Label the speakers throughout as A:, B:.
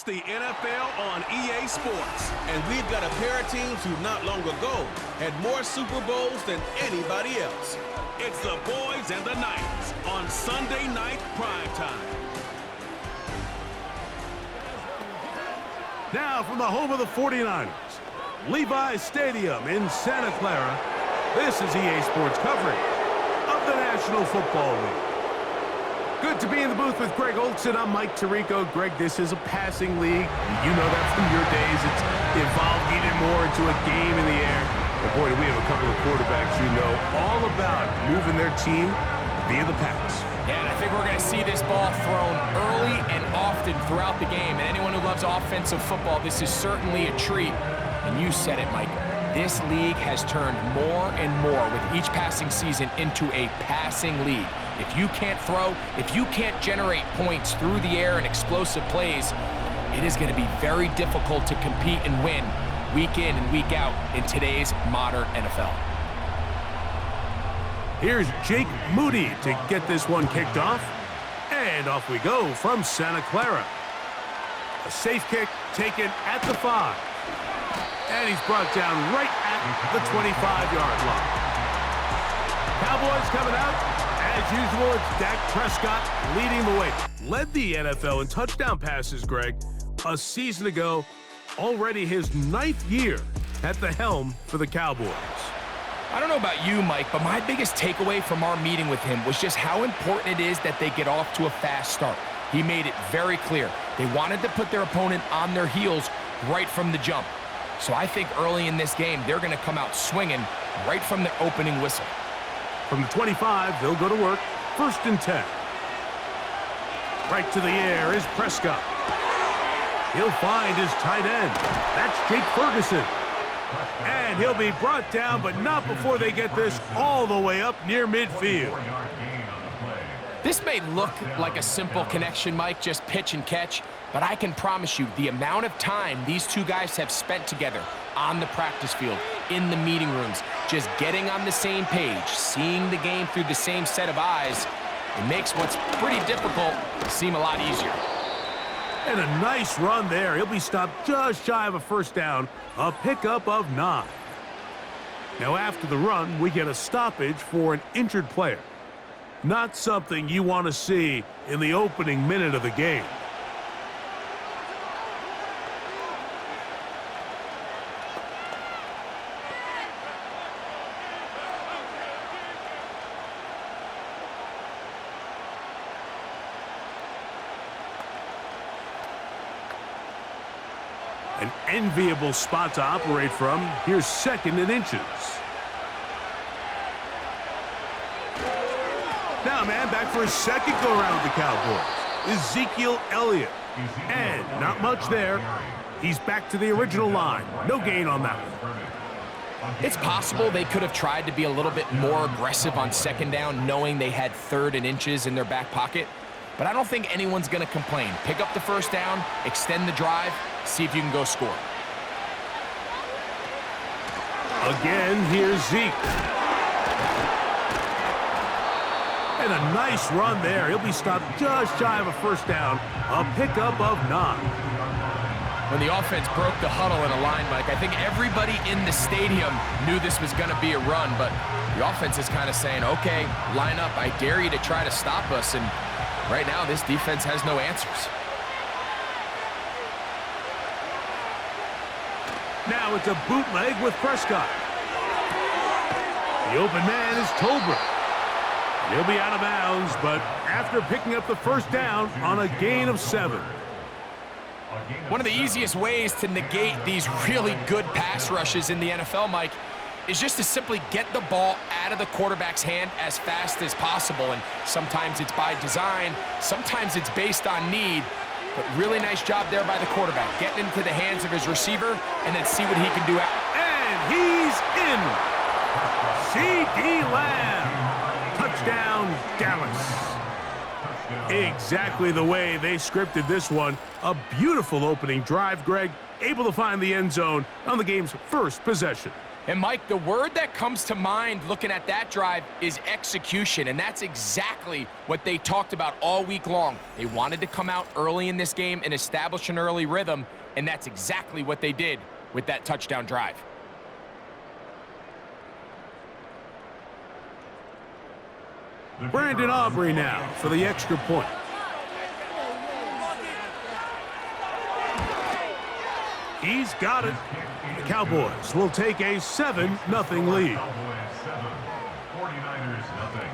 A: It's the NFL on EA Sports.
B: And we've got a pair of teams who not long ago had more Super Bowls than anybody else.
A: It's the Boys and the Knights on Sunday Night Primetime.
C: Now from the home of the 49ers, Levi's Stadium in Santa Clara, this is EA Sports coverage of the National Football League. Good to be in the booth with Greg Olson. I'm Mike Tirico. Greg, this is a passing league. You know that from your days. It's evolved even more into a game in the air. But boy, do we have a couple of quarterbacks who know all about moving their team via the pass.
D: Yeah, and I think we're going to see this ball thrown early and often throughout the game. And anyone who loves offensive football, this is certainly a treat. And you said it, Mike. This league has turned more and more with each passing season into a passing league. If you can't throw, if you can't generate points through the air and explosive plays, it is going to be very difficult to compete and win week in and week out in today's modern NFL.
C: Here's Jake Moody to get this one kicked off. And off we go from Santa Clara. A safe kick taken at the 5. And he's brought down right at the 25-yard line. Cowboys coming out. As usual, it's Dak Prescott leading the way. Led the NFL in touchdown passes, Greg, a season ago. Already his 9th year at the helm for the Cowboys.
D: I don't know about you, Mike, but my biggest takeaway from our meeting with him was just how important it is that they get off to a fast start. He made it very clear. They wanted to put their opponent on their heels right from the jump. So I think early in this game, they're going to come out swinging right from the opening whistle.
C: From the 25, they'll go to work. 1st and 10. Right to the air is Prescott. He'll find his tight end. That's Jake Ferguson. And he'll be brought down, but not before they get this all the way up near midfield.
D: This may look like a simple connection, Mike, just pitch and catch, but I can promise you the amount of time these two guys have spent together on the practice field, in the meeting rooms, just getting on the same page, seeing the game through the same set of eyes, it makes what's pretty difficult seem a lot easier.
C: And a nice run there. He'll be stopped just shy of a 1st down, a pickup of 9. Now after the run, we get a stoppage for an injured player. Not something you want to see in the opening minute of the game. An enviable spot to operate from. Here's 2nd and inches. Now, man, back for a second go-around with the Cowboys. Ezekiel Elliott. And not much there. He's back to the original line. No gain on that one.
D: It's possible they could have tried to be a little bit more aggressive on 2nd down, knowing they had 3rd and inches in their back pocket. But I don't think anyone's going to complain. Pick up the 1st down, extend the drive, see if you can go score.
C: Again, here's Zeke. And a nice run there. He'll be stopped just shy of a 1st down, a pickup of 9.
D: When the offense broke the huddle in a line, Mike, I think everybody in the stadium knew this was going to be a run, but the offense is kind of saying, okay, line up. I dare you to try to stop us, and right now this defense has no answers.
C: Now it's a bootleg with Prescott. The open man is Tolbert. He'll be out of bounds, but after picking up the 1st down on a gain of 7.
D: One of the easiest ways to negate these really good pass rushes in the NFL, Mike, is just to simply get the ball out of the quarterback's hand as fast as possible. And sometimes it's by design, sometimes it's based on need. But really nice job there by the quarterback, getting into the hands of his receiver and then see what he can do out.
C: And he's in. C.D. Lamb. Touchdown, Dallas. Exactly the way they scripted this one. A beautiful opening drive, Greg. Able to find the end zone on the game's 1st possession.
D: And Mike, the word that comes to mind looking at that drive is execution, and that's exactly what they talked about all week long. They wanted to come out early in this game and establish an early rhythm, and that's exactly what they did with that touchdown drive.
C: Brandon Aubrey now for the extra point. He's got it. The Cowboys will take a 7-0 lead.
E: Cowboys 7, 49ers 0.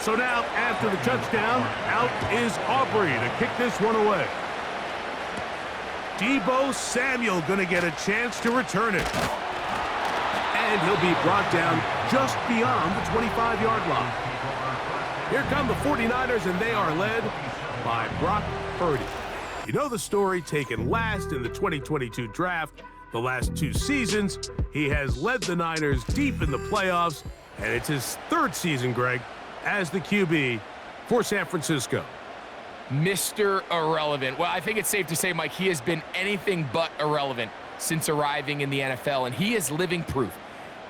C: So now, after the touchdown, out is Aubrey to kick this one away. Deebo Samuel going to get a chance to return it. And he'll be brought down just beyond the 25-yard line. Here come the 49ers, and they are led by Brock Purdy. You know the story, taken last in the 2022 draft. The last 2 seasons, he has led the Niners deep in the playoffs, and it's his 3rd season, Greg, as the QB for San Francisco.
D: Mr. Irrelevant. Well, I think it's safe to say, Mike, he has been anything but irrelevant since arriving in the NFL, and he is living proof.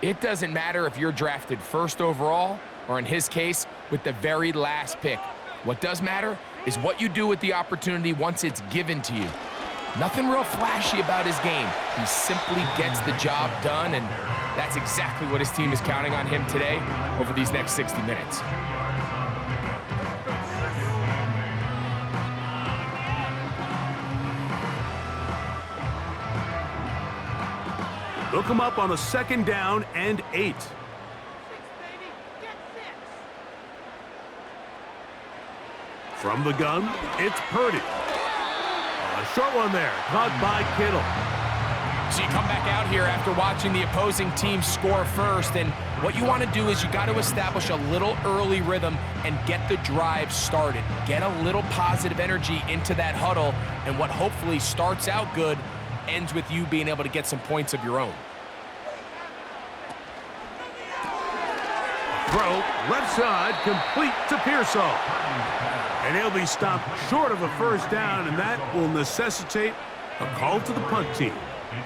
D: It doesn't matter if you're drafted first overall, or in his case, with the very last pick. What does matter is what you do with the opportunity once it's given to you. Nothing real flashy about his game. He simply gets the job done, and that's exactly what his team is counting on him today over these next 60 minutes.
C: They'll come up on a 2nd down and 8. From the gun, it's Purdy. A short one there, caught by Kittle.
D: So you come back out here after watching the opposing team score first, and what you want to do is you got to establish a little early rhythm and get the drive started. Get a little positive energy into that huddle, and what hopefully starts out good ends with you being able to get some points of your own.
C: Throw, left side, complete to Pearsall. And he'll be stopped short of a 1st down, and that will necessitate a call to the punt team.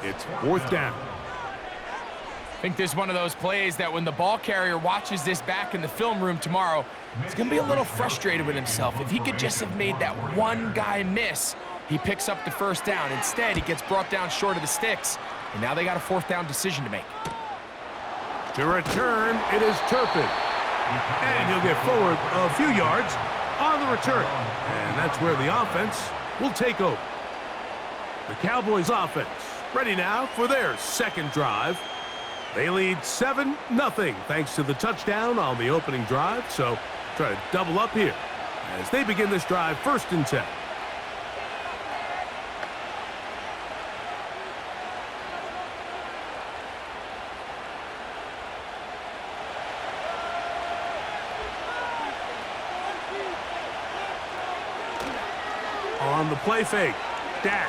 C: It's 4th down.
D: I think this is one of those plays that when the ball carrier watches this back in the film room tomorrow, he's going to be a little frustrated with himself. If he could just have made that one guy miss, he picks up the 1st down. Instead, he gets brought down short of the sticks, and now they got a 4th down decision to make.
C: To return, it is Turpin. And he'll get forward a few yards on the return. And that's where the offense will take over. The Cowboys offense ready now for their 2nd drive. They lead 7-0 thanks to the touchdown on the opening drive. So try to double up here as they begin this drive 1st and 10. On the play fake, Dak.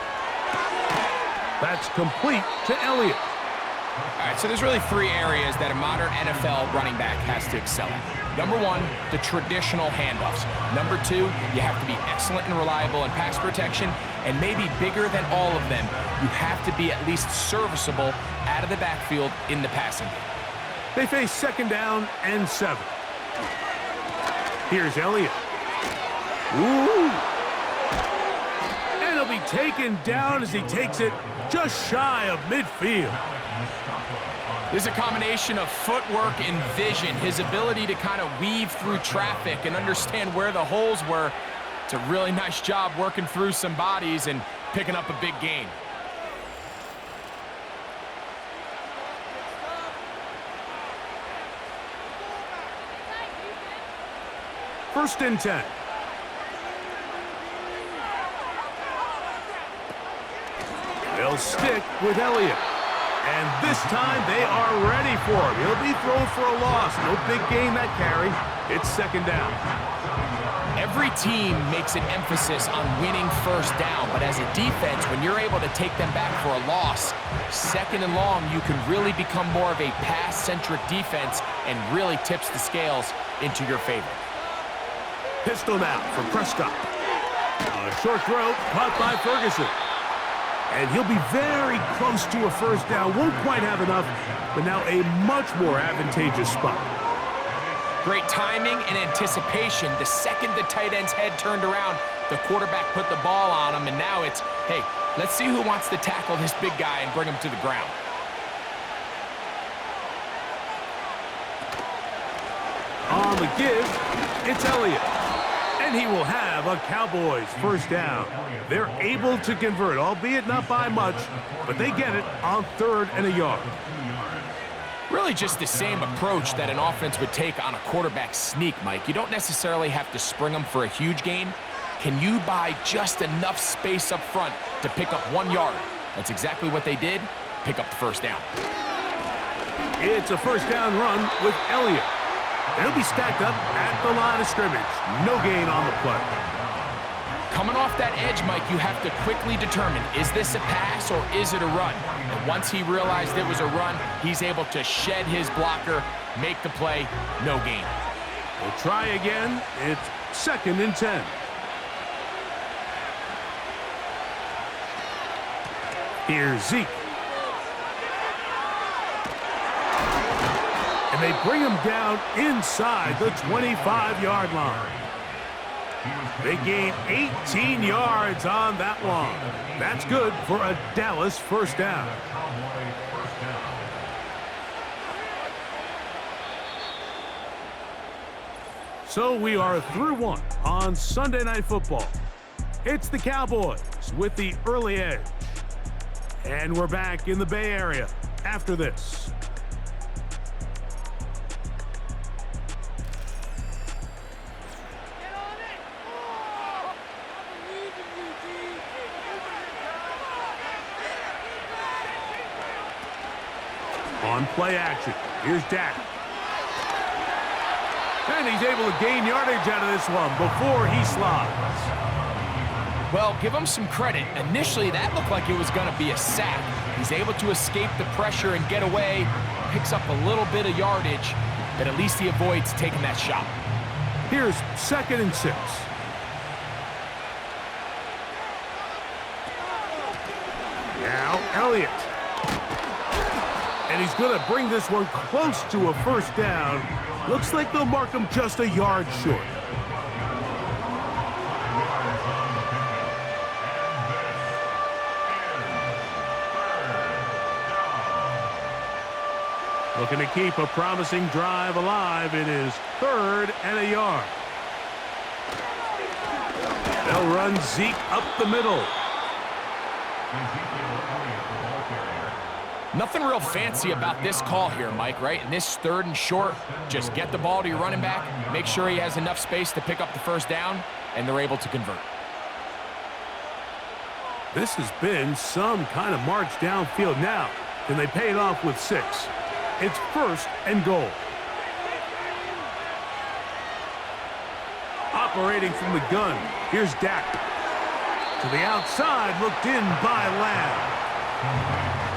C: That's complete to Elliott.
D: All right, so there's really 3 areas that a modern NFL running back has to excel at. Number 1, the traditional handoffs. Number 2, you have to be excellent and reliable in pass protection, and maybe bigger than all of them, you have to be at least serviceable out of the backfield in the passing game.
C: They face 2nd down and 7. Here's Elliott. Ooh! And he'll be taken down as he takes it just shy of midfield.
D: There's a combination of footwork and vision, his ability to kind of weave through traffic and understand where the holes were. It's a really nice job working through some bodies and picking up a big gain.
C: First and 10. They'll stick with Elliott. And this time they are ready for him. He'll be thrown for a loss. No big gain that carry. It's second down.
D: Every team makes an emphasis on winning first down, but as a defense, when you're able to take them back for a loss, second and long, you can really become more of a pass-centric defense and really tips the scales into your favor.
C: Pistol now for Prescott. A short throw caught by Ferguson. And he'll be very close to a first down. Won't quite have enough, but now a much more advantageous spot.
D: Great timing and anticipation. The second the tight end's head turned around, the quarterback put the ball on him, and now it's, hey, let's see who wants to tackle this big guy and bring him to the ground.
C: On the give, it's Elliott. And he will have a Cowboys first down. They're able to convert, albeit not by much, but they get it on 3rd and a yard.
D: Really just the same approach that an offense would take on a quarterback sneak, Mike. You don't necessarily have to spring them for a huge gain. Can you buy just enough space up front to pick up 1 yard? That's exactly what they did. Pick up the first down.
C: It's a first down run with Elliott. He'll be stacked up at the line of scrimmage. No gain on the play.
D: Coming off that edge, Mike, you have to quickly determine, is this a pass or is it a run? And once he realized it was a run, he's able to shed his blocker, make the play, no gain.
C: We'll try again. It's 2nd and 10. Here's Zeke. And they bring him down inside the 25-yard line. They gain 18 yards on that one. That's good for a Dallas first down. So we are through one on Sunday Night Football. It's the Cowboys with the early edge. And we're back in the Bay Area after this. On play action, here's Dak. And he's able to gain yardage out of this one before he slides.
D: Well, give him some credit. Initially, that looked like it was going to be a sack. He's able to escape the pressure and get away, picks up a little bit of yardage, but at least he avoids taking that shot.
C: Here's 2nd and 6. Now, Elliott. And he's going to bring this one close to a first down. Looks like they'll mark him just a yard short. Looking to keep a promising drive alive. It is 3rd and a yard. They'll run Zeke up the middle.
D: Nothing real fancy about this call here, Mike, right? In this 3rd and short, just get the ball to your running back, make sure he has enough space to pick up the first down, and they're able to convert.
C: This has been some kind of march downfield now. Can they pay it off with 6? It's 1st and goal. Operating from the gun, here's Dak. To the outside, looked in by Lamb.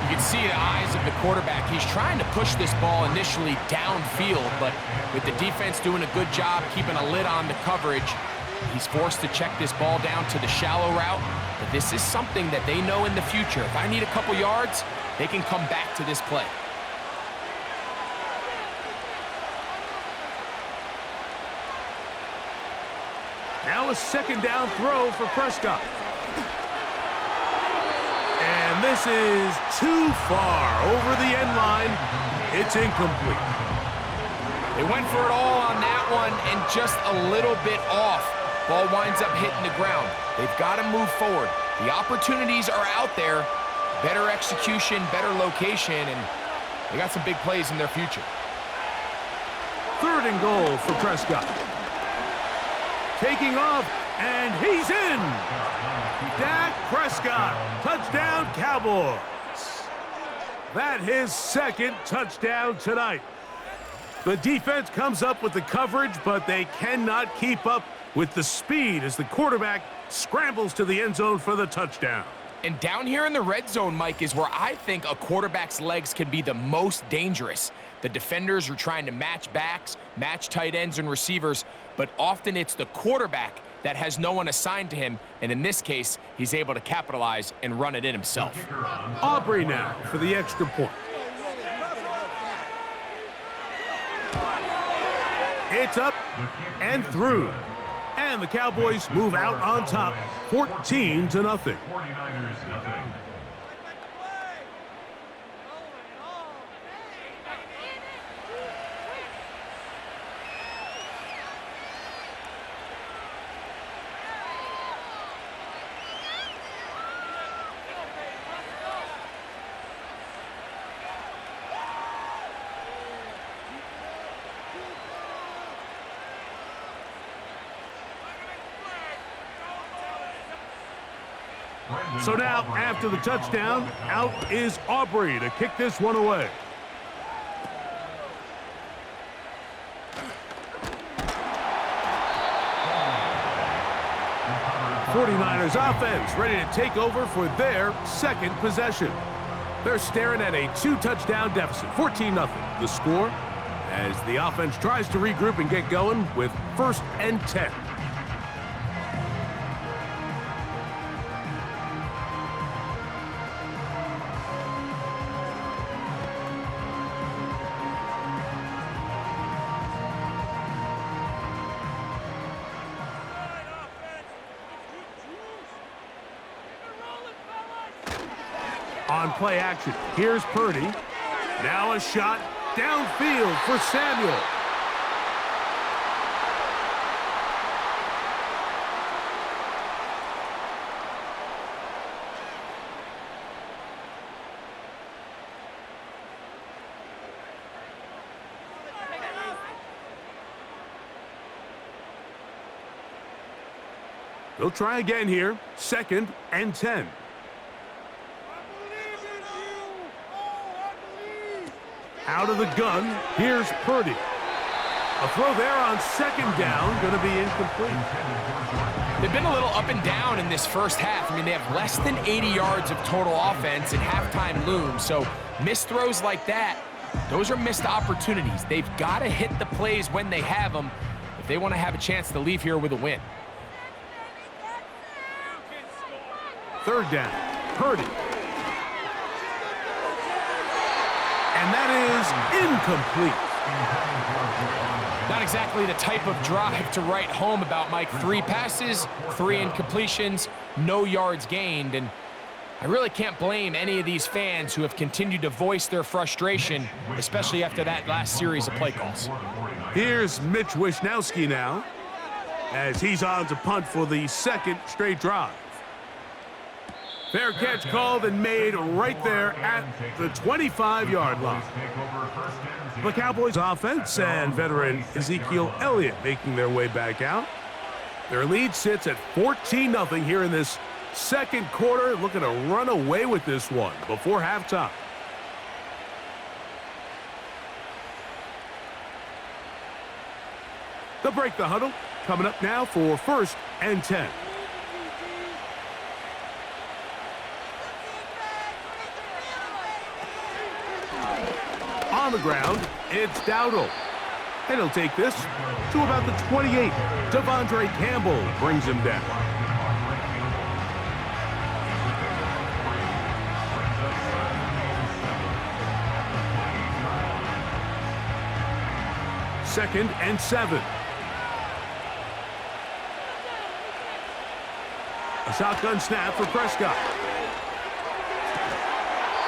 D: You can see the eyes of the quarterback. He's trying to push this ball initially downfield, but with the defense doing a good job keeping a lid on the coverage, he's forced to check this ball down to the shallow route. But this is something that they know in the future. If I need a couple yards, they can come back to this play.
C: Now a 2nd down throw for Prescott. And this is too far over the end line. It's incomplete.
D: They went for it all on that one and just a little bit off. Ball winds up hitting the ground. They've got to move forward. The opportunities are out there. Better execution, better location, and they got some big plays in their future.
C: 3rd and goal for Prescott. Taking off, and he's in. Dak Prescott, touchdown Cowboys. That his second touchdown tonight. The defense comes up with the coverage, but they cannot keep up with the speed as the quarterback scrambles to the end zone for the touchdown.
D: And down here in the red zone, Mike, is where I think a quarterback's legs can be the most dangerous. The defenders are trying to match backs, match tight ends and receivers, but often it's the quarterback that has no one assigned to him, and in this case, he's able to capitalize and run it in himself.
C: Aubrey now for the extra point. It's up and through. And the Cowboys move out on top, 14-0.
E: 49ers, nothing.
C: So now, after the touchdown, out is Aubrey to kick this one away. '49ers offense ready to take over for their second possession. They're staring at a 2-touchdown deficit, 14-0. The score as the offense tries to regroup and get going with 1st and 10. On play action, here's Purdy. Now a shot downfield for Samuel. They'll try again here, 2nd and 10. Out of the gun, here's Purdy. A throw there on 2nd down, going to be incomplete.
D: They've been a little up and down in this first half. I mean, they have less than 80 yards of total offense and halftime looms. So missed throws like that, those are missed opportunities. They've got to hit the plays when they have them if they want to have a chance to leave here with a win.
C: 3rd down, Purdy. And that is incomplete.
D: Not exactly the type of drive to write home about, Mike. 3 passes, 3 incompletions, no yards gained. And I really can't blame any of these fans who have continued to voice their frustration, especially after that last series of play calls.
C: Here's Mitch Wisnowski now, as he's on to punt for the 2nd straight drive. Fair catch called and made right there at the 25-yard line. The Cowboys offense and veteran Ezekiel Elliott making their way back out. Their lead sits at 14-0 here in this 2nd quarter, looking to run away with this one before halftime. They'll break the huddle. Coming up now for 1st and 10. On the ground, it's Dowdle. And he'll take this to about the 28. Devondre Campbell brings him down. Second and 7. A shotgun snap for Prescott.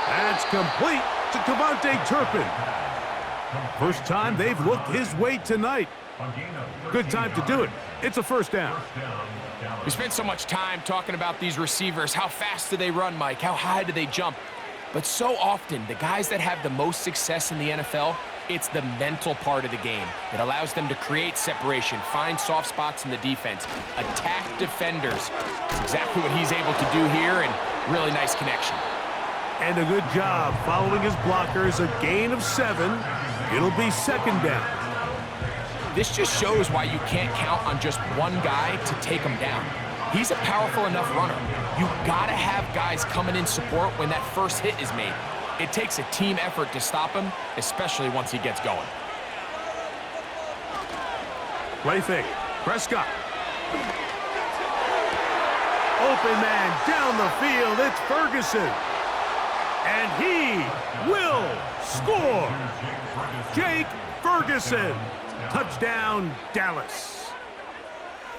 C: That's complete to Cavante Turpin. First time they've looked his way tonight. Good time to do it. It's a 1st down.
D: We spent so much time talking about these receivers. How fast do they run, Mike? How high do they jump? But so often, the guys that have the most success in the NFL, it's the mental part of the game. It allows them to create separation, find soft spots in the defense, attack defenders. It's exactly what he's able to do here, and really nice connection.
C: And a good job following his blockers, a gain of 7. It'll be second down.
D: This just shows why you can't count on just one guy to take him down. He's a powerful enough runner. You gotta have guys coming in support when that first hit is made. It takes a team effort to stop him, especially once he gets going.
C: Play fake. Prescott. Open man down the field. It's Ferguson. And he will score. Jake Ferguson. Touchdown, Dallas.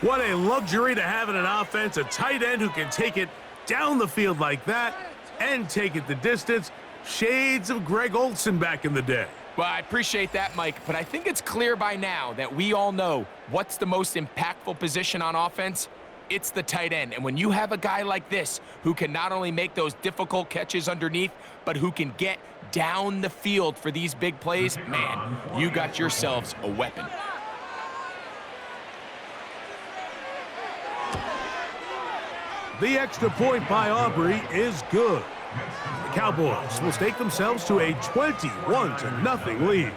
C: What a luxury to have in an offense, a tight end who can take it down the field like that and take it the distance. Shades of Greg Olsen back in the day.
D: Well, I appreciate that, Mike, but I think it's clear by now that we all know what's the most impactful position on offense. It's the tight end. And when you have a guy like this who can not only make those difficult catches underneath, but who can get down the field for these big plays, man, you got yourselves a weapon.
C: The extra point by Aubrey is good. The Cowboys will stake themselves to a 21-0 lead.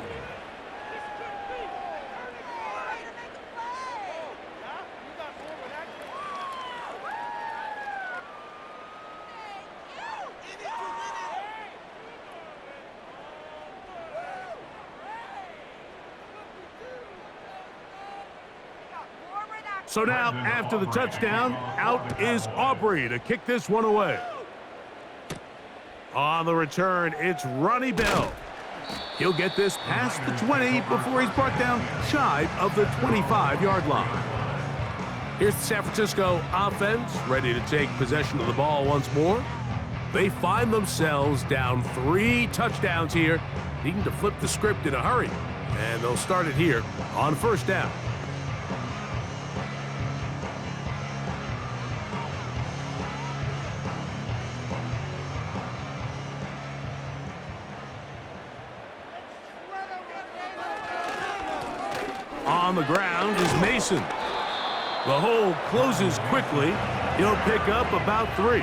C: So now, after the touchdown, out is Aubrey to kick this one away. On the return, it's Ronnie Bell. He'll get this past the 20 before he's brought down shy of the 25-yard line. Here's the San Francisco offense, ready to take possession of the ball once more. They find themselves down 3 touchdowns here, needing to flip the script in a hurry. And they'll start it here on first down. On the ground is Mason. The hole closes quickly. He'll pick up about 3.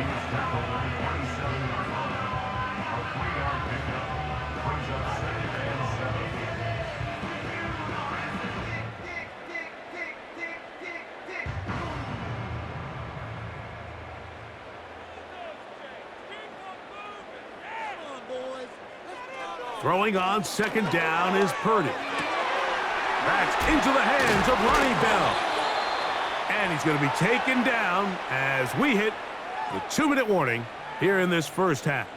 C: Throwing on second down is Purdy. That's into the hands of Ronnie Bell. And he's going to be taken down as we hit the 2-minute warning here in this first half.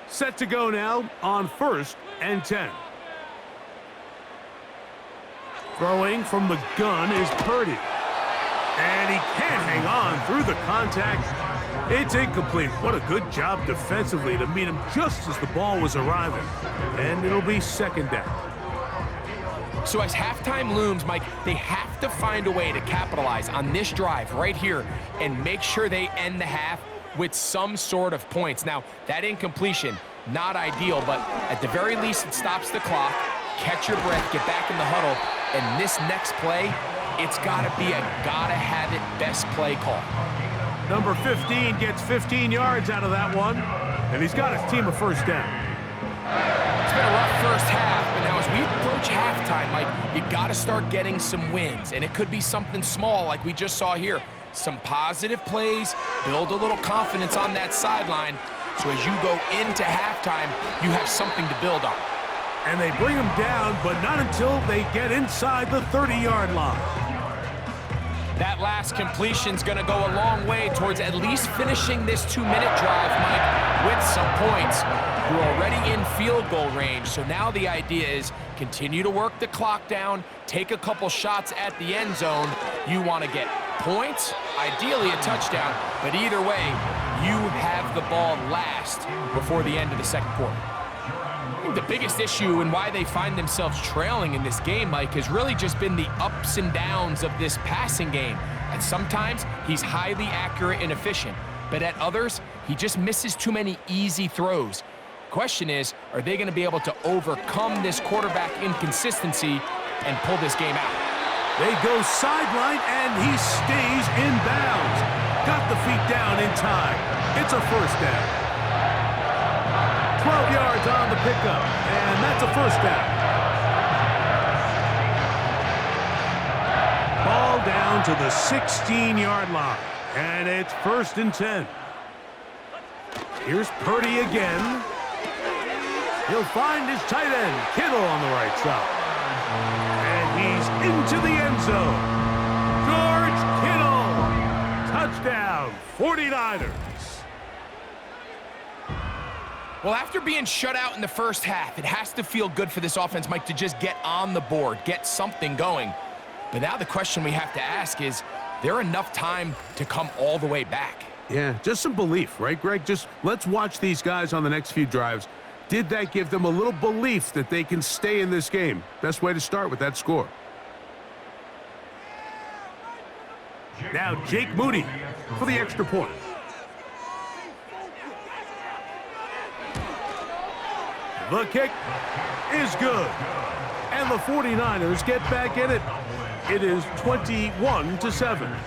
C: Set to go now on 1st and 10. Throwing from the gun is Purdy. And he can't hang on through the contact. It's incomplete. What a good job defensively to meet him just as the ball was arriving. And it'll be second down.
D: So as halftime looms, Mike, they have to find a way to capitalize on this drive right here and make sure they end the half with some sort of points. Now, that incompletion, not ideal, but at the very least, it stops the clock. Catch your breath, get back in the huddle, and this next play, it's got to be a gotta-have-it best play call.
C: Number 15 gets 15 yards out of that one, and he's got his team a first down.
D: It's been a rough first half, but now as we approach halftime, Mike, you got to start getting some wins, and it could be something small like we just saw here. Some positive plays, build a little confidence on that sideline, so as you go into halftime, you have something to build on.
C: And they bring him down, but not until they get inside the 30-yard line.
D: That last completion's going to go a long way towards at least finishing this 2-minute drive, Mike, with some points. You're already in field goal range, so now the idea is continue to work the clock down, take a couple shots at the end zone. You want to get points, ideally a touchdown, but either way, you have the ball last before the end of the second quarter. The biggest issue and why they find themselves trailing in this game, Mike, has really just been the ups and downs of this passing game. And sometimes he's highly accurate and efficient, but at others, he just misses too many easy throws. Question is, are they going to be able to overcome this quarterback inconsistency and pull this game out.
C: They go sideline, and he stays in bounds. Got the feet down in time. It's a first down. 12 yards on the pickup, and that's a first down. Ball down to the 16-yard line, and it's 1st and 10. Here's Purdy again. He'll find his tight end, Kittle, on the right side. And he's into the end zone. George Kittle. Touchdown, 49ers.
D: Well, after being shut out in the first half, it has to feel good for this offense, Mike, to just get on the board, get something going. But now the question we have to ask is there enough time to come all the way back?
C: Yeah, just some belief, right, Greg? Just let's watch these guys on the next few drives. Did that give them a little belief that they can stay in this game? Best way to start with that score. Now Jake Moody for the extra point. The kick is good. And the 49ers get back in it. It is 21-7.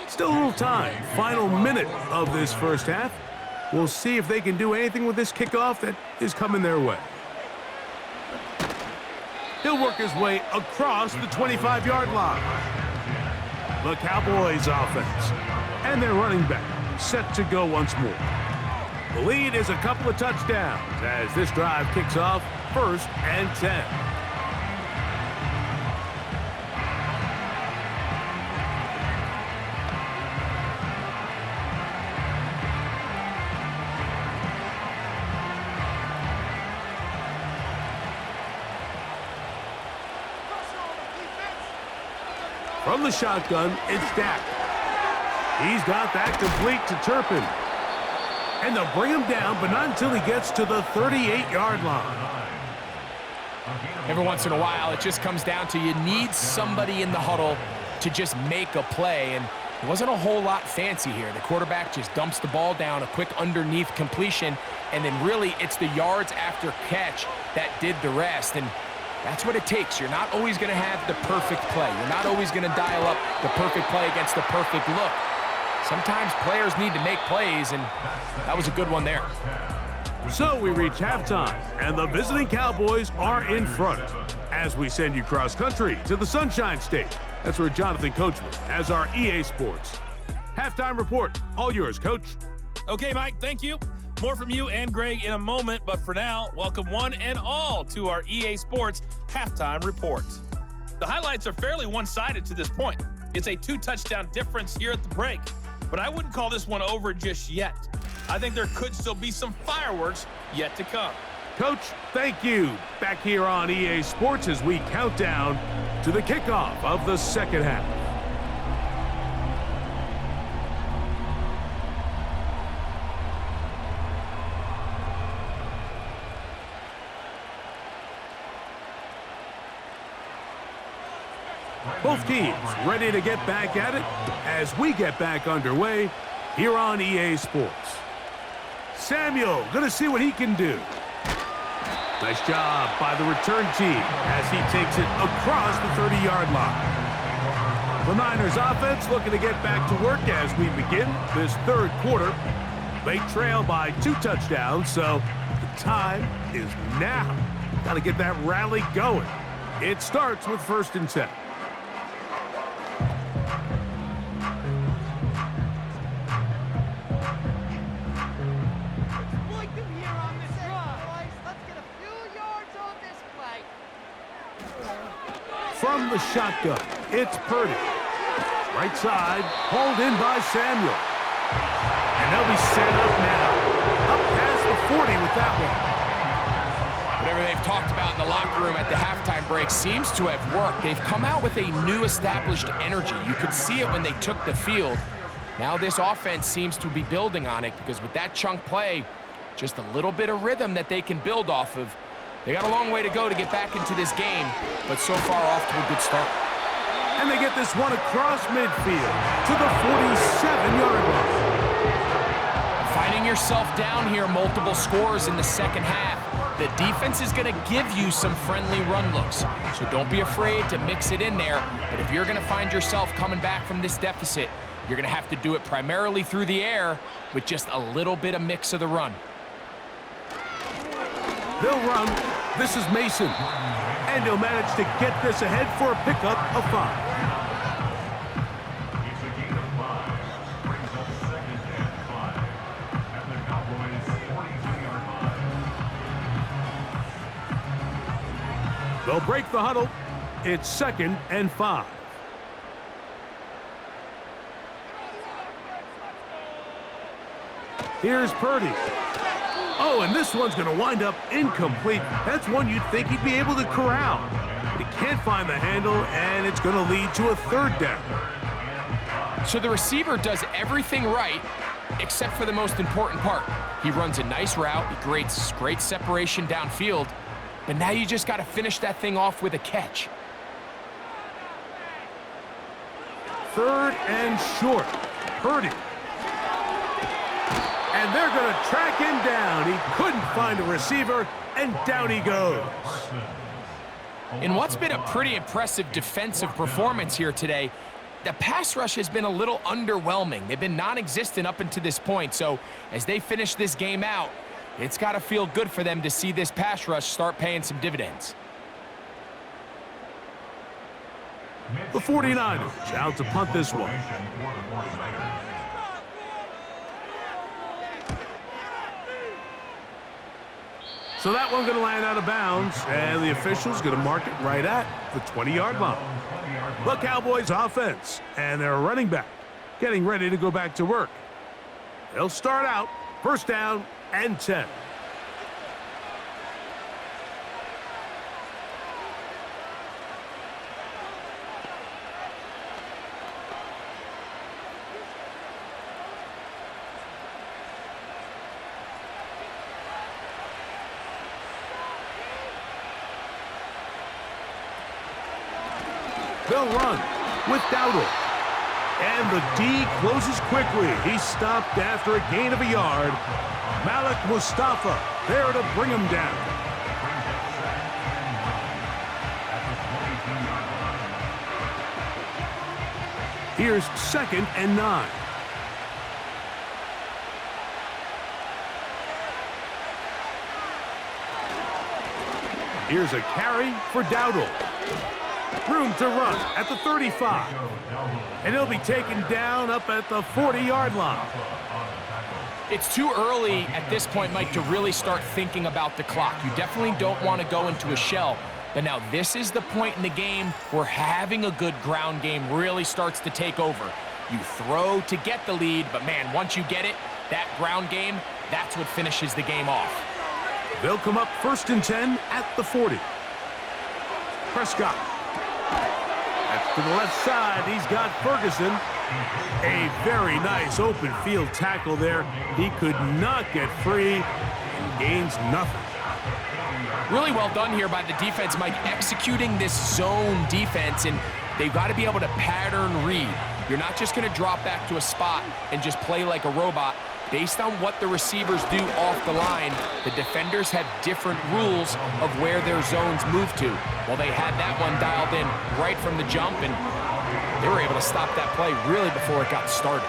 C: Still a little time. Final minute of this first half. We'll see if they can do anything with this kickoff that is coming their way. He'll work his way across the 25-yard line. The Cowboys offense. And their running back set to go once more. The lead is a couple of touchdowns as this drive kicks off 1st and 10. From the shotgun, it's Dak. He's got that complete to Turpin. And they'll bring him down, but not until he gets to the 38-yard line.
D: Every once in a while, it just comes down to you need somebody in the huddle to just make a play. And it wasn't a whole lot fancy here. The quarterback just dumps the ball down, a quick underneath completion, and then really it's the yards after catch that did the rest. And that's what it takes. You're not always going to have the perfect play. You're not always going to dial up the perfect play against the perfect look. Sometimes players need to make plays, and that was a good one there.
C: So we reach halftime, and the visiting Cowboys are in front. As we send you cross-country to the Sunshine State. That's where Jonathan Coachman has our EA Sports halftime report. All yours, Coach.
F: Okay, Mike, thank you. More from you and Greg in a moment, but for now, welcome one and all to our EA Sports halftime report. The highlights are fairly one-sided to this point. It's a 2-touchdown difference here at the break, but I wouldn't call this one over just yet. I think there could still be some fireworks yet to come.
C: Coach, thank you. Back here on EA Sports as we count down to the kickoff of the second half. Both teams ready to get back at it as we get back underway here on EA Sports. Samuel gonna see what he can do. Nice job by the return team as he takes it across the 30-yard line. The Niners offense looking to get back to work as we begin this third quarter. They trail by 2 touchdowns, so the time is now. Got to get that rally going. It starts with 1st and 10. From the shotgun, it's Purdy. Right side, hauled in by Samuel. And they'll be set up now. Up past the 40 with that one.
D: Whatever they've talked about in the locker room at the halftime break seems to have worked. They've come out with a new established energy. You could see it when they took the field. Now this offense seems to be building on it because with that chunk play, just a little bit of rhythm that they can build off of. They got a long way to go to get back into this game, but so far off to a good start.
C: And they get this one across midfield to the 47-yard line.
D: Finding yourself down here, multiple scores in the second half. The defense is going to give you some friendly run looks, so don't be afraid to mix it in there. But if you're going to find yourself coming back from this deficit, you're going to have to do it primarily through the air with just a little bit of mix of the run.
C: They'll run. This is Mason. And he'll manage to get this ahead for a pickup of 5.
E: It's a gain of 5. Brings up second and 5. At the Cowboys' 42-yard line.
C: They'll break the huddle. It's 2nd and 5. Here's Purdy. Oh, and this one's going to wind up incomplete. That's one you'd think he'd be able to corral. But he can't find the handle, and it's going to lead to a 3rd down.
D: So the receiver does everything right except for the most important part. He runs a nice route. He creates great separation downfield. But now you just got to finish that thing off with a catch.
C: 3rd and short. Purdy. And they're going to track him down. He couldn't find a receiver, and down he goes.
D: In what's been a pretty impressive defensive performance here today, the pass rush has been a little underwhelming. They've been non-existent up until this point, so as they finish this game out, it's got to feel good for them to see this pass rush start paying some dividends.
C: The 49ers out to punt this one. So that one's going to land out of bounds, and the official's going to mark it right at the 20-yard line. The Cowboys offense and their running back getting ready to go back to work. They'll start out 1st down and 10. They'll run with Dowdle. And the D closes quickly. He's stopped after a gain of a yard. Malik Mustafa there to bring him down. Here's 2nd and 9. Here's a carry for Dowdle. Room to run at the 35. And he'll be taken down up at the 40-yard line.
D: It's too early at this point, Mike, to really start thinking about the clock. You definitely don't want to go into a shell. But now this is the point in the game where having a good ground game really starts to take over. You throw to get the lead, but man, once you get it, that ground game, that's what finishes the game off.
C: They'll come up 1st and 10 at the 40. Prescott. That's to the left side. He's got Ferguson. A very nice open field tackle there. He could not get free and gains nothing.
D: Really well done here by the defense, Mike, executing this zone defense, and they've got to be able to pattern read. You're not just going to drop back to a spot and just play like a robot. Based on what the receivers do off the line, the defenders have different rules of where their zones move to. Well, they had that one dialed in right from the jump, and they were able to stop that play really before it got started.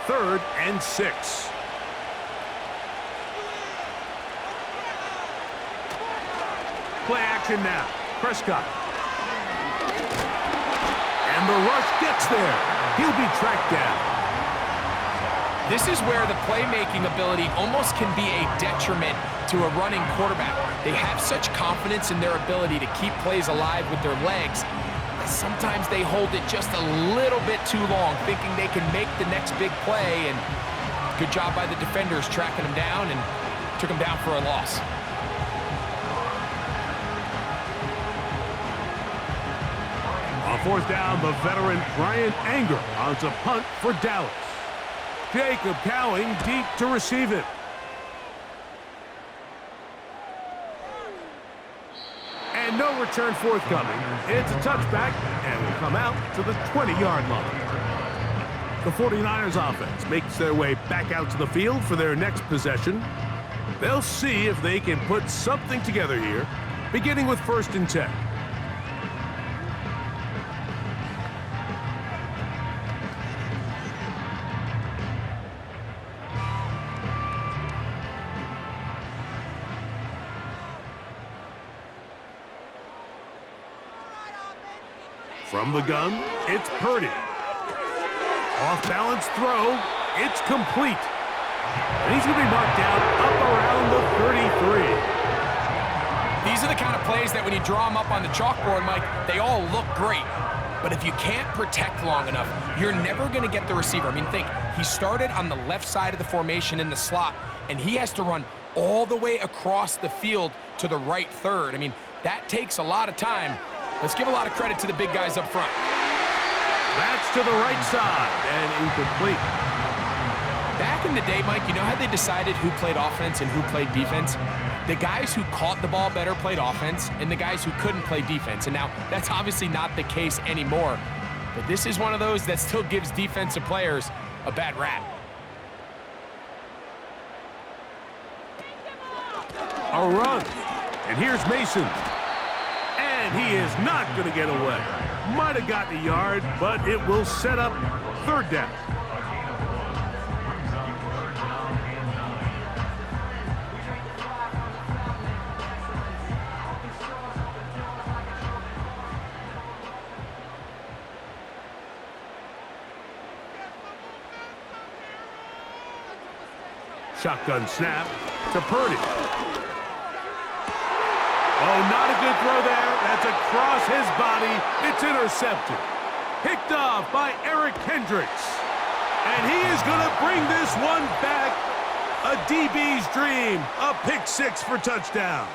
C: Third and 6. Play action now. Prescott. And the rush gets there. He'll be tracked down.
D: This is where the playmaking ability almost can be a detriment to a running quarterback. They have such confidence in their ability to keep plays alive with their legs. Sometimes they hold it just a little bit too long, thinking they can make the next big play, and good job by the defenders tracking him down and took him down for a loss.
C: fourth down, the veteran Brian Anger on to punt for Dallas. Jacob Cowing deep to receive it. And no return forthcoming. It's a touchback and will come out to the 20-yard line. The 49ers offense makes their way back out to the field for their next possession. They'll see if they can put something together here, beginning with 1st and 10. From the gun, it's Purdy. Off-balance throw, it's complete. And he's going to be marked down up around the 33.
D: These are the kind of plays that when you draw them up on the chalkboard, Mike, they all look great. But if you can't protect long enough, you're never going to get the receiver. I mean, think, he started on the left side of the formation in the slot, and he has to run all the way across the field to the right third. I mean, that takes a lot of time. Let's give a lot of credit to the big guys up front.
C: That's to the right side and incomplete.
D: Back in the day, Mike, you know how they decided who played offense and who played defense? The guys who caught the ball better played offense, and the guys who couldn't play defense. And now, that's obviously not the case anymore. But this is one of those that still gives defensive players a bad rap.
C: A run. And here's Mason. And he is not going to get away. Might have gotten a yard, but it will set up 3rd down. Shotgun snap to Purdy. Oh, not a good throw there. That's across his body. It's intercepted. Picked off by Eric Kendricks. And he is going to bring this one back. A DB's dream. A pick 6 for touchdown.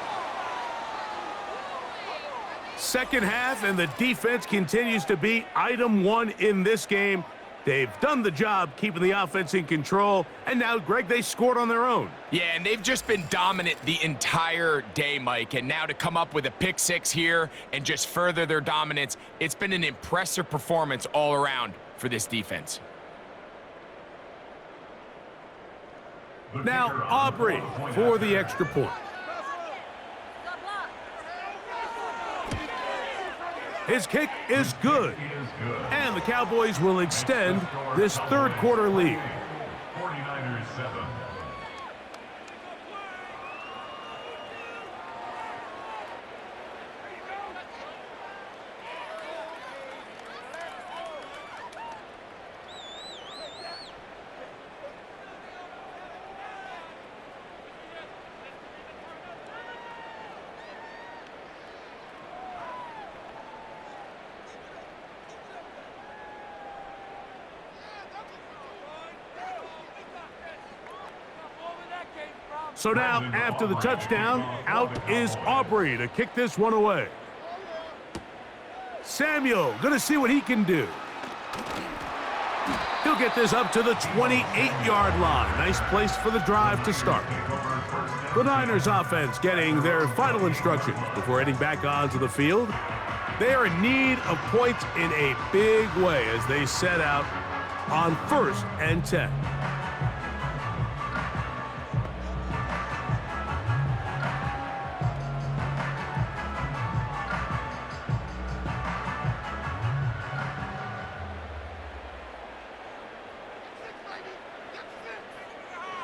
C: Second half, and the defense continues to be item 1 in this game. They've done the job keeping the offense in control, and now, Greg, they scored on their own.
D: Yeah, and they've just been dominant the entire day, Mike, and now to come up with a pick 6 here and just further their dominance, it's been an impressive performance all around for this defense.
C: Now, Aubrey for the extra point. His kick is good. And the Cowboys will extend this 3rd quarter lead.
E: 49ers 7.
C: So now, after the touchdown, out is Aubrey to kick this one away. Samuel going to see what he can do. He'll get this up to the 28-yard line. Nice place for the drive to start. The Niners offense getting their final instructions before heading back onto the field. They are in need of points in a big way as they set out on 1st and 10.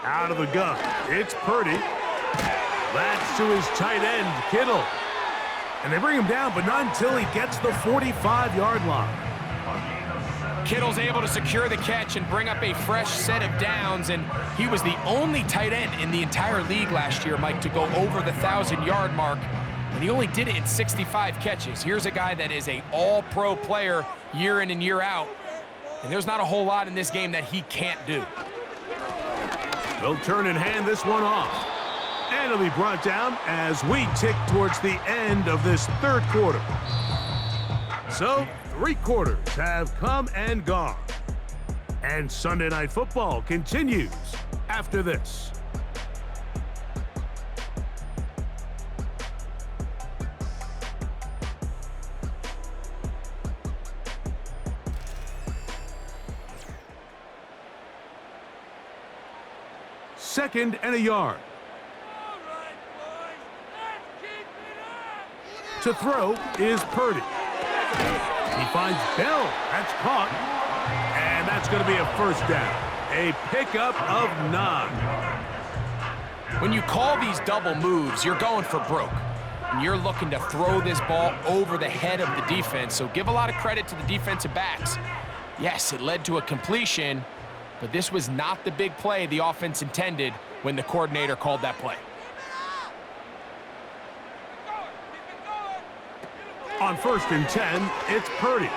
C: Out of the gun, it's Purdy. That's to his tight end, Kittle. And they bring him down, but not until he gets the 45-yard line.
D: Kittle's able to secure the catch and bring up a fresh set of downs, and he was the only tight end in the entire league last year, Mike, to go over the 1,000-yard mark, and he only did it in 65 catches. Here's a guy that is an all-pro player year in and year out, and there's not a whole lot in this game that he can't do.
C: They'll turn and hand this one off. And it'll be brought down as we tick towards the end of this 3rd quarter. So, 3 quarters have come and gone. And Sunday Night Football continues after this. Second and a yard. To throw is Purdy. He finds Bell. That's caught. And that's going to be a first down. A pickup of 9.
D: When you call these double moves, you're going for broke. And you're looking to throw this ball over the head of the defense. So give a lot of credit to the defensive backs. Yes, it led to a completion, but this was not the big play the offense intended when the coordinator called that play.
C: On 1st and 10, it's Purdy.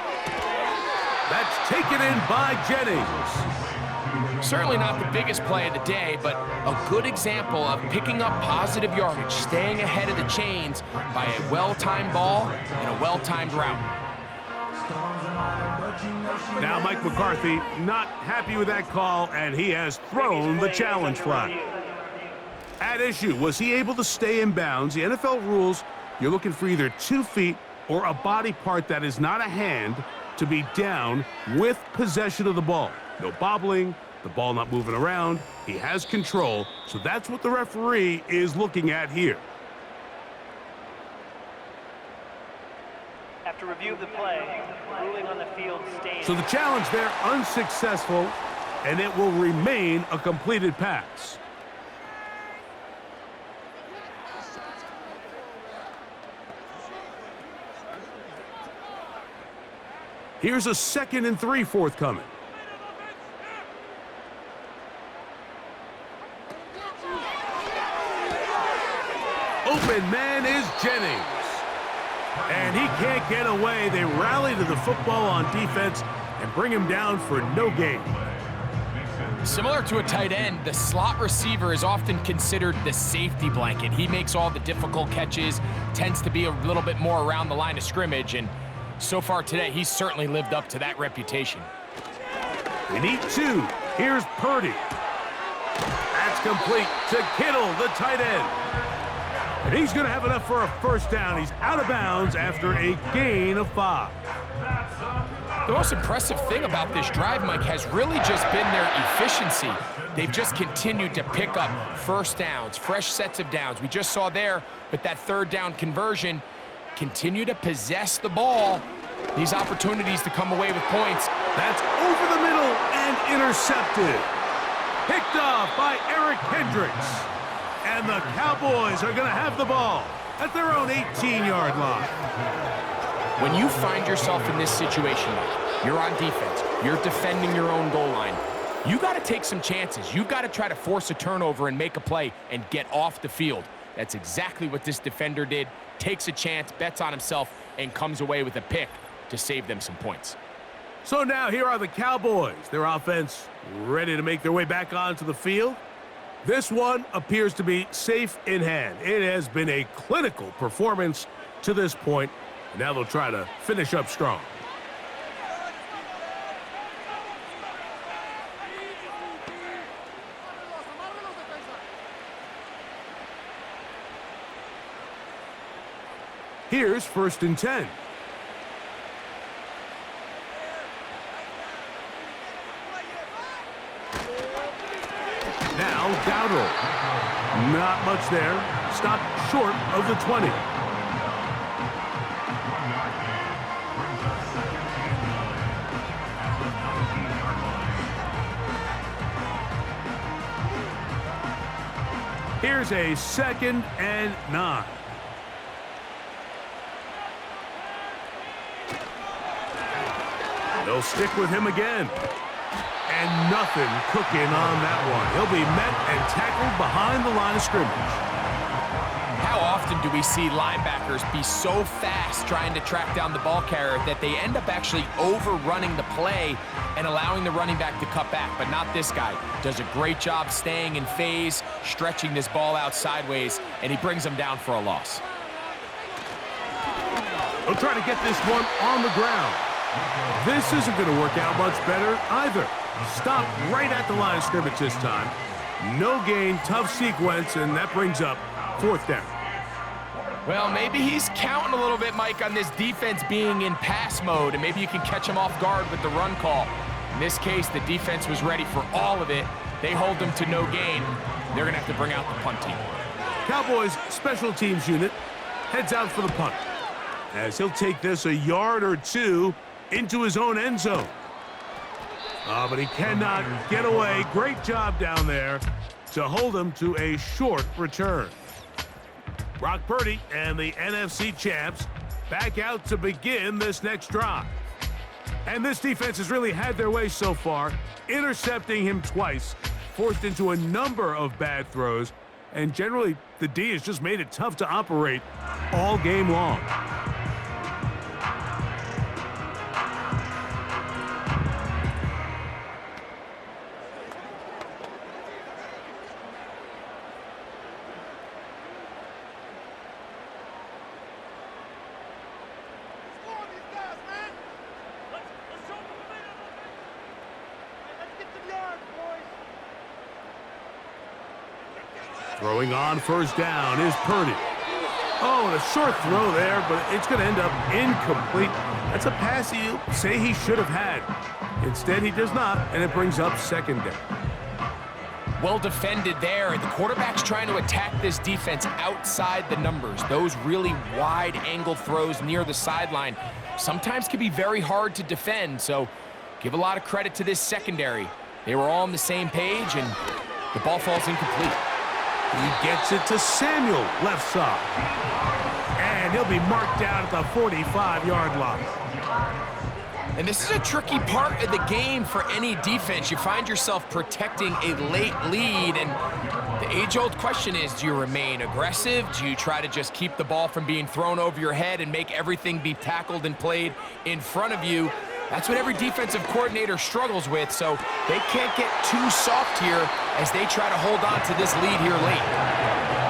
C: That's taken in by Jennings.
D: Certainly not the biggest play of the day, but a good example of picking up positive yardage, staying ahead of the chains by a well-timed ball and a well-timed route.
C: Now Mike McCarthy not happy with that call, and he has thrown the challenge flag. At issue, was he able to stay in bounds? The NFL rules, you're looking for either 2 feet or a body part that is not a hand to be down with possession of the ball. No bobbling, the ball not moving around. He has control, so that's what the referee is looking at here.
G: After review of the play, ruling on the field stays.
C: So the challenge there unsuccessful, and it will remain a completed pass. Here's a 2nd and 3 forthcoming. Open man is Jennings. And he can't get away. They rally to the football on defense and bring him down for no gain.
D: Similar to a tight end, the slot receiver is often considered the safety blanket. He makes all the difficult catches, tends to be a little bit more around the line of scrimmage, and so far today, he's certainly lived up to that reputation.
C: They need 2. Here's Purdy. That's complete to Kittle, the tight end. And he's going to have enough for a first down. He's out of bounds after a gain of 5.
D: The most impressive thing about this drive, Mike, has really just been their efficiency. They've just continued to pick up first downs, fresh sets of downs. We just saw there with that 3rd down conversion, continue to possess the ball. These opportunities to come away with points.
C: That's over the middle and intercepted. Picked off by Eric Hendricks. And the Cowboys are going to have the ball at their own 18-yard line.
D: When you find yourself in this situation, you're on defense, you're defending your own goal line, you got to take some chances. You've got to try to force a turnover and make a play and get off the field. That's exactly what this defender did. Takes a chance, bets on himself, and comes away with a pick to save them some points.
C: So now here are the Cowboys. Their offense ready to make their way back onto the field. This one appears to be safe in hand. It has been a clinical performance to this point. Now they'll try to finish up strong. Here's 1st and 10. Now Dowdle. Not much there. Stopped short of the 20. Here's a 2nd and 9. They'll stick with him again. And nothing cooking on that one. He'll be met and tackled behind the line of scrimmage.
D: How often do we see linebackers be so fast trying to track down the ball carrier that they end up actually overrunning the play and allowing the running back to cut back? But not this guy. Does a great job staying in phase, stretching this ball out sideways, and he brings them down for a loss.
C: They'll try to get this one on the ground. This isn't going to work out much better either. Stop right at the line of scrimmage this time. No gain, tough sequence, and that brings up 4th down.
D: Well, maybe he's counting a little bit, Mike, on this defense being in pass mode, and maybe you can catch him off guard with the run call. In this case, the defense was ready for all of it. They hold them to no gain. They're going to have to bring out the punt team.
C: Cowboys special teams unit heads out for the punt, as he'll take this a yard or 2 into his own end zone. But he cannot get away. Great job down there to hold him to a short return. Brock Purdy and the NFC champs back out to begin this next drive. And this defense has really had their way so far, intercepting him twice, forced into a number of bad throws, and generally the D has just made it tough to operate all game long. Throwing on 1st down is Purdy. Oh, and a short throw there, but it's going to end up incomplete. That's a pass you say he should have had. Instead, he does not, and it brings up 2nd down.
D: Well defended there. The quarterback's trying to attack this defense outside the numbers. Those really wide angle throws near the sideline sometimes can be very hard to defend, so give a lot of credit to this secondary. They were all on the same page, and the ball falls incomplete.
C: He gets it to Samuel, left side. And he'll be marked down at the 45-yard line.
D: And this is a tricky part of the game for any defense. You find yourself protecting a late lead, and the age-old question is, do you remain aggressive? Do you try to just keep the ball from being thrown over your head and make everything be tackled and played in front of you? That's what every defensive coordinator struggles with, so they can't get too soft here as they try to hold on to this lead here late.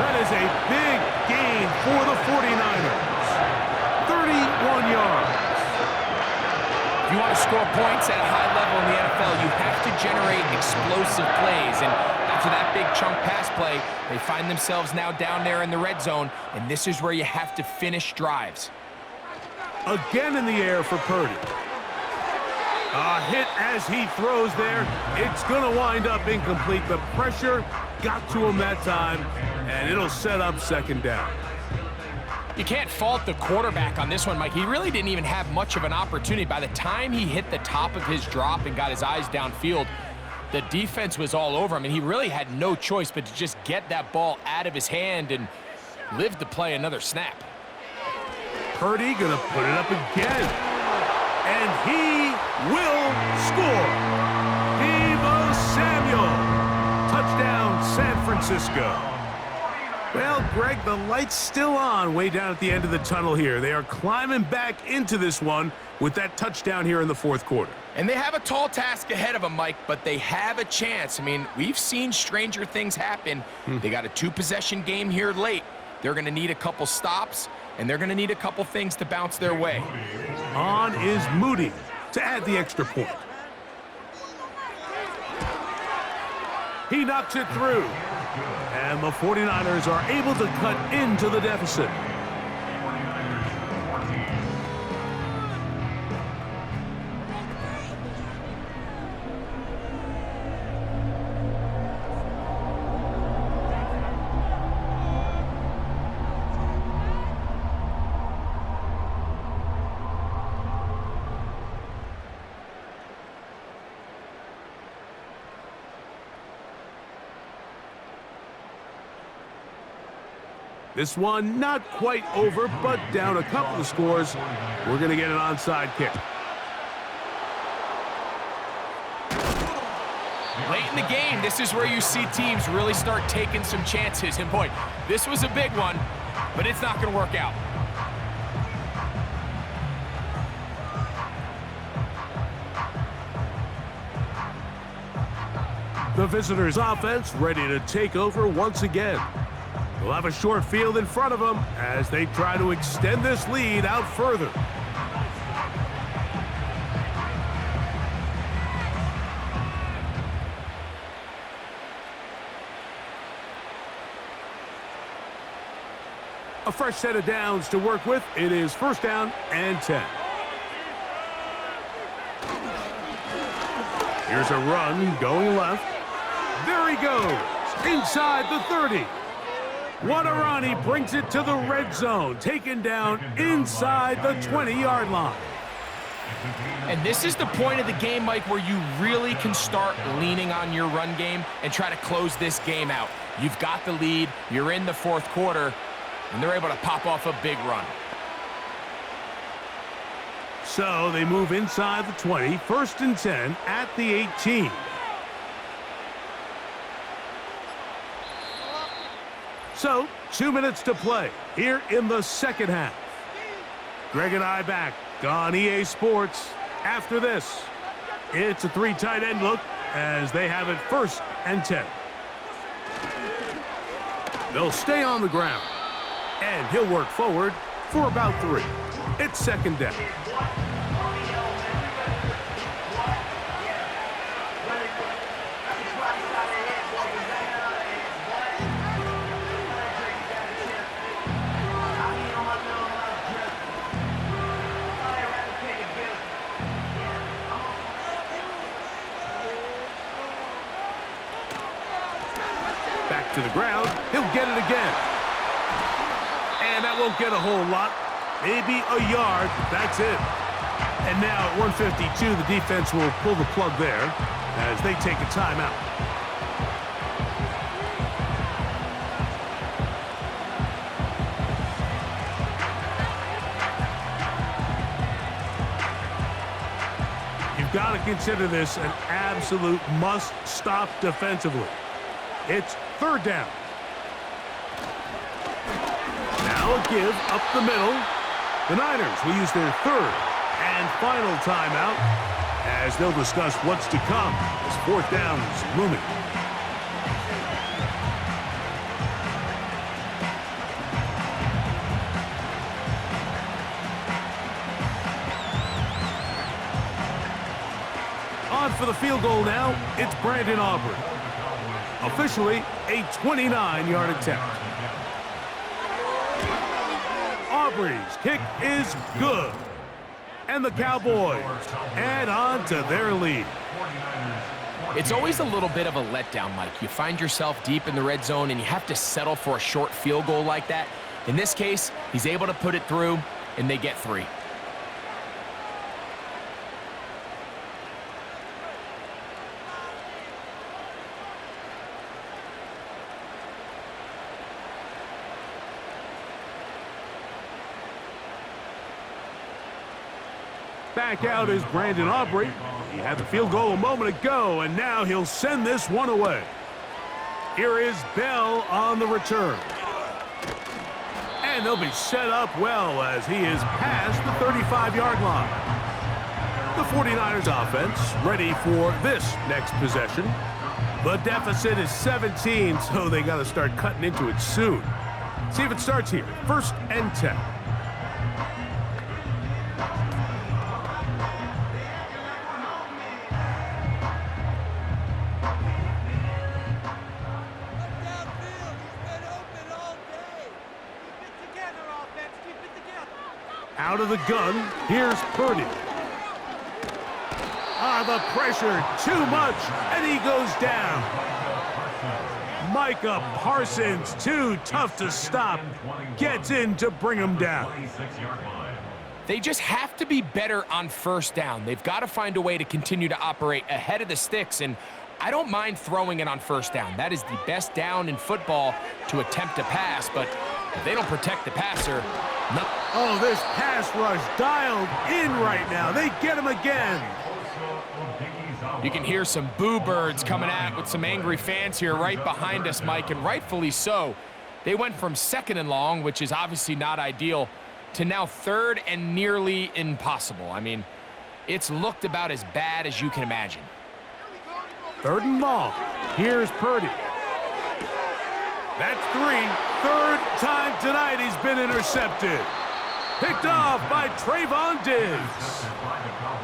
C: That is a big gain for the 49ers. 31 yards.
D: If you want to score points at a high level in the NFL, you have to generate explosive plays, and after that big chunk pass play, they find themselves now down there in the red zone, and this is where you have to finish drives.
C: Again in the air for Purdy. A hit as he throws there. It's going to wind up incomplete. The pressure got to him that time, and it'll set up 2nd down.
D: You can't fault the quarterback on this one, Mike. He really didn't even have much of an opportunity. By the time he hit the top of his drop and got his eyes downfield, the defense was all over him, and he really had no choice but to just get that ball out of his hand and live to play another snap.
C: Purdy going to put it up again. And he will score. Deebo Samuel. Touchdown, San Francisco. Well, Greg, the light's still on way down at the end of the tunnel here. They are climbing back into this one with that touchdown here in the 4th quarter.
D: And they have a tall task ahead of them, Mike, but they have a chance. I mean, we've seen stranger things happen. They got a 2-possession game here late. They're going to need a couple stops, and they're going to need a couple things to bounce their way.
C: On is Moody to add the extra point. He knocks it through. And the 49ers are able to cut into the deficit. This one not quite over, but down a couple of scores. We're going to get an onside kick.
D: Late in the game, this is where you see teams really start taking some chances. And boy, this was a big one, but it's not going to work out.
C: The visitors' offense ready to take over once again. They'll have a short field in front of them as they try to extend this lead out further. A fresh set of downs to work with. It is 1st down and 10. Here's a run going left. There he goes, inside the 30. What a run. He brings it to the red zone, taken down inside the 20-yard line.
D: And this is the point of the game, Mike, where you really can start leaning on your run game and try to close this game out. You've got the lead, you're in the 4th quarter, and they're able to pop off a big run.
C: So they move inside the 20, 1st and 10 at the 18. So 2 minutes to play here in the 2nd half. Greg and I back on EA Sports. After this, it's a 3 tight end look as they have it 1st and 10. They'll stay on the ground, and he'll work forward for about 3. It's 2nd down. Back to the ground. He'll get it again. And that won't get a whole lot. Maybe a yard. That's it. And now at 152, the defense will pull the plug there as they take a timeout. You've got to consider this an absolute must-stop defensively. It's 3rd down. Now a give up the middle. The Niners will use their 3rd and final timeout as they'll discuss what's to come as 4th down is looming. On for the field goal now, it's Brandon Aubrey. Officially a 29-yard attempt. Aubrey's kick is good. And the Cowboys add on to their lead.
D: It's always a little bit of a letdown, Mike. You find yourself deep in the red zone and you have to settle for a short field goal like that. In this case, he's able to put it through and they get 3.
C: Back out is Brandon Aubrey. He had the field goal a moment ago, and now he'll send this one away. Here is Bell on the return. And they'll be set up well as he is past the 35-yard line. The 49ers offense ready for this next possession. The deficit is 17, so they got to start cutting into it soon. See if it starts here. 1st and 10. Out of the gun, here's Purdy. The pressure, too much, and he goes down. Micah Parsons, too tough to stop, gets in to bring him down.
D: They just have to be better on 1st down. They've got to find a way to continue to operate ahead of the sticks, and I don't mind throwing it on 1st down. That is the best down in football to attempt to pass, but if they don't protect the passer,
C: Oh, this pass rush dialed in right now. They get him again.
D: You can hear some boo birds coming out with some angry fans here right behind us, Mike, and rightfully so. They went from 2nd and long, which is obviously not ideal, to now 3rd and nearly impossible. I mean, it's looked about as bad as you can imagine.
C: 3rd and long. Here's Purdy. That's 3. 3rd time tonight he's been intercepted. Picked off by Trayvon Diggs.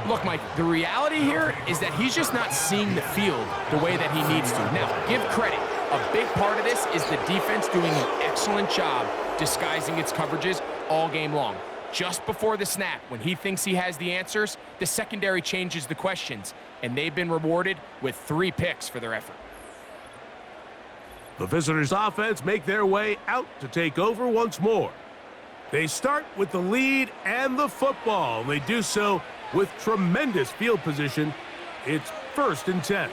D: Look, Mike, the reality here is that he's just not seeing the field the way that he needs to. Now, give credit. A big part of this is the defense doing an excellent job disguising its coverages all game long. Just before the snap, when he thinks he has the answers, the secondary changes the questions, and they've been rewarded with 3 picks for their effort.
C: The visitors' offense make their way out to take over once more. They start with the lead and the football. They do so with tremendous field position. It's 1st and 10.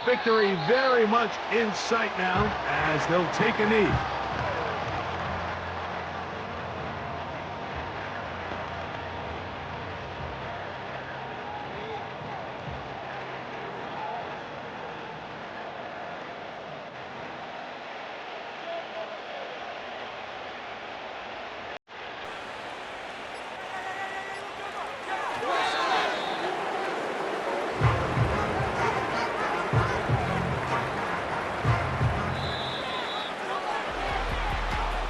C: Victory very much in sight now as they'll take a knee.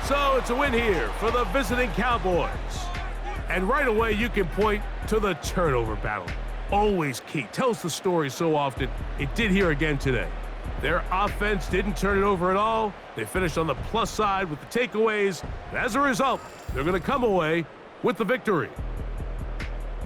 C: So it's a win here for the visiting Cowboys. And right away, you can point to the turnover battle. Always key. Tells the story so often. It did here again today. Their offense didn't turn it over at all. They finished on the plus side with the takeaways. And as a result, they're going to come away with the victory.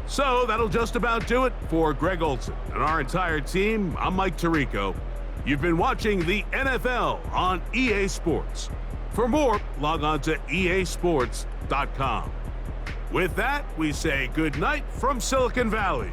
C: So that'll just about do it for Greg Olson and our entire team. I'm Mike Tirico. You've been watching the NFL on EA Sports. For more, log on to easports.com. With that, we say good night from Silicon Valley.